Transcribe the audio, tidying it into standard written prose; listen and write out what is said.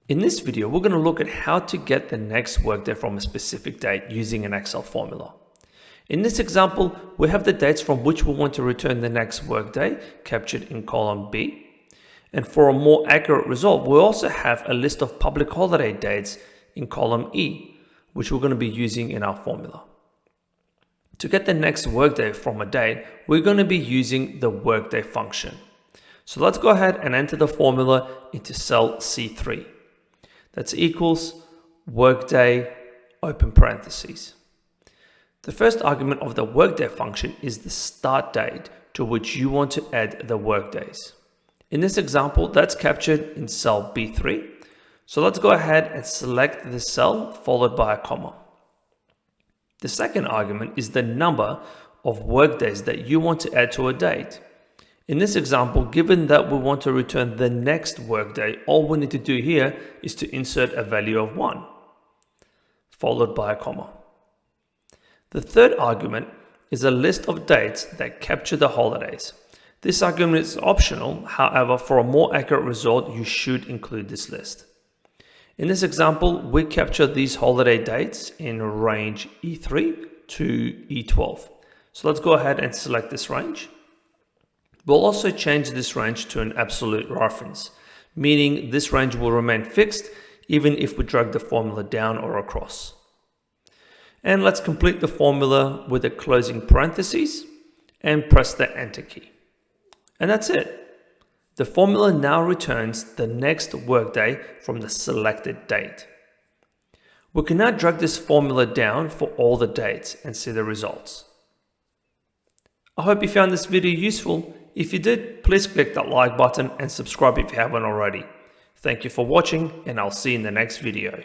In this video, we're going to look at how to get the next workday from a specific date using an Excel formula. In this example, we have the dates from which we want to return the next workday captured in column B. And for a more accurate result, we also have a list of public holiday dates in column E, which we're going to be using in our formula. To get the next workday from a date, we're going to be using the workday function. So let's go ahead and enter the formula into cell C3. That's equals workday, open parentheses. The first argument of the workday function is the start date to which you want to add the workdays. In this example, that's captured in cell B3. So let's go ahead and select the cell followed by a comma. The second argument is the number of workdays that you want to add to a date. In this example, given that we want to return the next workday, all we need to do here is to insert a value of 1, followed by a comma. The third argument is a list of dates that capture the holidays. This argument is optional, however, for a more accurate result, you should include this list. In this example, we capture these holiday dates in range E3 to E12. So let's go ahead and select this range. We'll also change this range to an absolute reference, meaning this range will remain fixed even if we drag the formula down or across. And let's complete the formula with a closing parentheses and press the Enter key. And that's it. The formula now returns the next workday from the selected date. We can now drag this formula down for all the dates and see the results. I hope you found this video useful. If you did, please click that like button and subscribe if you haven't already. Thank you for watching, and I'll see you in the next video.